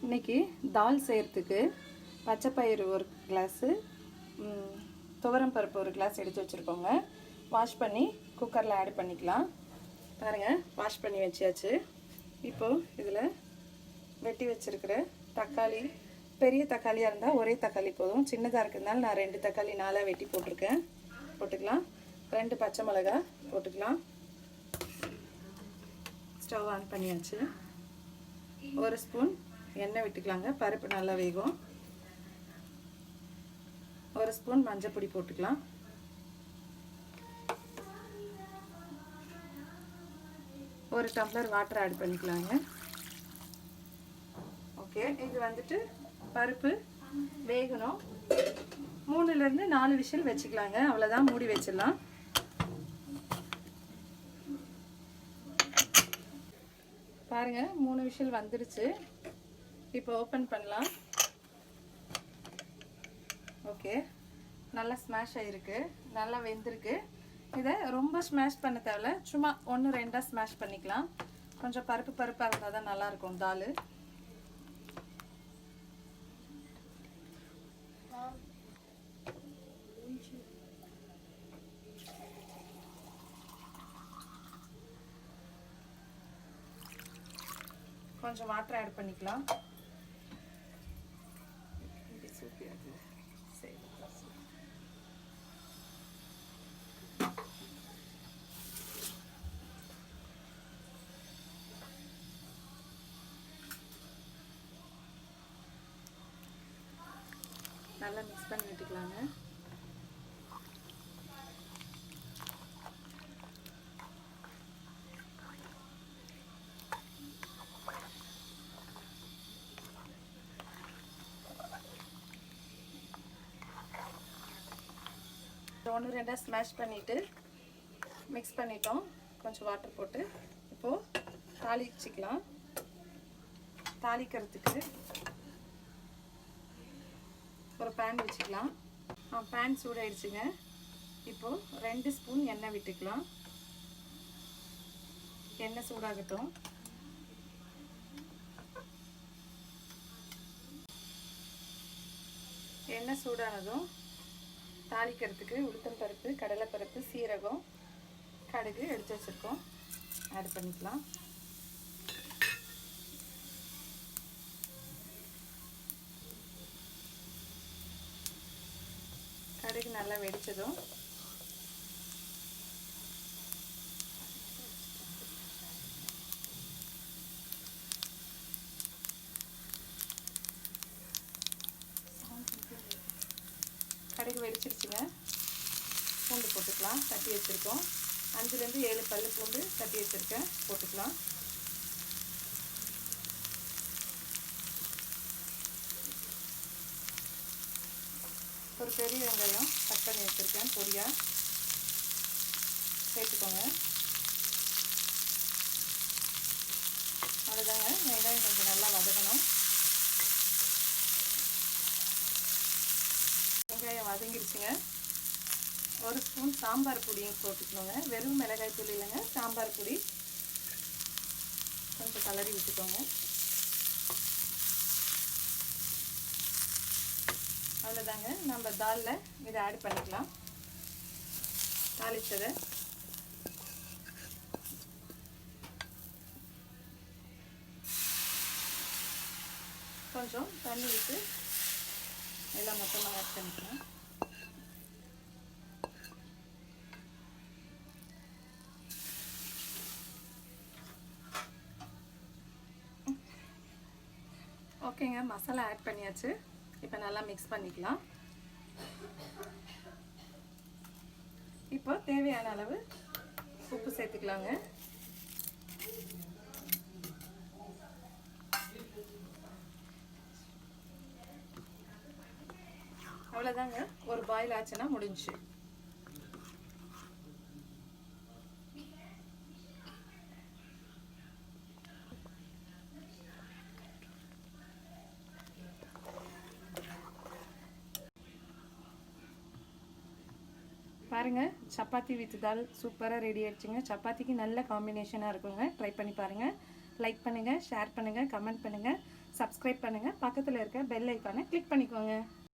இன்றைக்கி தால் செய்கிறதுக்கு பச்சைப்பயிறு ஒரு கிளாஸு, துவரம் பருப்பு ஒரு கிளாஸ் எடுத்து வச்சுருக்கோங்க. வாஷ் பண்ணி குக்கரில் ஆட் பண்ணிக்கலாம். பாருங்கள், வாஷ் பண்ணி வச்சாச்சு. இப்போது இதில் வெட்டி வச்சுருக்கிற தக்காளி, பெரிய தக்காளியாக இருந்தால் ஒரே தக்காளி போதும், சின்னதாக இருக்கிறதுனால நான் 2 தக்காளி 4 வெட்டி போட்டுக்கலாம். 2 பச்சை மிளகா போட்டுக்கலாம். ஸ்டவ் ஆன் பண்ணியாச்சு. 1 ஸ்பூன் எண்ணெய் விட்டுக்கலாங்க, பருப்பு நல்லா வேகும். 1 ஸ்பூன் மஞ்சள் பொடி போட்டுக்கலாம். ஒரு டம்ளர் வாட்டர் ஆட் பண்ணிக்கலாங்க. ஓகே, இது வந்துட்டு பருப்பு வேகணும். 3லேருந்து 4 விசில் வச்சுக்கலாங்க, அவ்வளோதான். மூடி வச்சிடலாம். பாருங்கள், 3 விசில் வந்துடுச்சு. இப்போ ஓப்பன் பண்ணலாம். ஓகே, நல்லா ஸ்மாஷ் ஆகிருக்கு, நல்லா வெந்திருக்கு. இதை ரொம்ப ஸ்மாஷ் பண்ண தேவையில்ல, சும்மா 1-2 ஸ்மாஷ் பண்ணிக்கலாம். கொஞ்சம் பருப்பாக இருந்தால் தான் நல்லாயிருக்கும் தால். கொஞ்சம் வாட்டர் ஆட் பண்ணிக்கலாம். நல்லா மிக்ஸ் பண்ணி விட்டுக்கலாங்க. ஒன்று 2 ஸ்மாஷ் பண்ணிவிட்டு மிக்ஸ் பண்ணிட்டோம். கொஞ்சம் வாட்டர் போட்டு இப்போது தாளிச்சிக்கலாம். தாளிக்கிறதுக்கு ஒரு பேன் வச்சுக்கலாம். பேன் சூடாயிடுச்சுங்க. இப்போது 2 ஸ்பூன் எண்ணெய் விட்டுக்கலாம். எண்ணெய் சூடாகட்டும். எண்ணெய் சூடானதும் தாளிக்கிறதுக்கு உளுத்தம் பருப்பு, கடலைப்பருப்பு, சீரகம், கடுகு எடுத்து வச்சுருக்கோம், ஆட் பண்ணிக்கலாம். கடுகு நல்லா வெடிச்சதும் கடுகு வெடிச்சிருச்சுங்க. பூண்டு போட்டுக்கலாம். தட்டி வச்சுருக்கோம். 5லேருந்து 7 பல்லு பூண்டு தட்டி வச்சுருக்கேன், போட்டுக்கலாம். ஒரு பெரிய வெங்காயம் கட் பண்ணி வச்சுருக்கேன், பொடியாக சேர்த்துக்கோங்க. அவ்வளோதாங்க. வெங்காயம் கொஞ்சம் நல்லா வதக்கணும். வெங்காயம் வதங்கிடுச்சுங்க. 1 ஸ்பூன் சாம்பார் பொடியும் போட்டுக்கணுங்க. வெறும் மிளகாய் தூள் இல்லைங்க, சாம்பார் பொடி கொஞ்சம் கலரி விட்டுக்கோங்க. அவ்வளோதாங்க. நம்ம தாலில் இதை ஆட் பண்ணிக்கலாம். தாளிச்சதை கொஞ்சம் தண்ணி விட்டு எல்லாம் மொத்தமாக ஆட் பண்ணிக்கலாம். ஓகேங்க, மசாலா ஆட் பண்ணியாச்சு. இப்போ நல்லா மிக்ஸ் பண்ணிக்கலாம். இப்போ தேவையான அளவு உப்பு சேர்த்துக்கலாங்க. அவ்வளோதாங்க. ஒரு பாயில் ஆச்சுன்னா முடிஞ்சு. பாருங்கள், சப்பாத்தி வித் தால் சூப்பராக ரெடி ஆயிடுச்சுங்க. சப்பாத்திக்கு நல்ல காம்பினேஷனாக இருக்குங்க. ட்ரை பண்ணி பாருங்கள். லைக் பண்ணுங்கள், ஷேர் பண்ணுங்கள், கமெண்ட் பண்ணுங்கள், சப்ஸ்கிரைப் பண்ணுங்கள், பக்கத்தில் இருக்க பெல் ஐக்கானை கிளிக் பண்ணிக்கோங்க.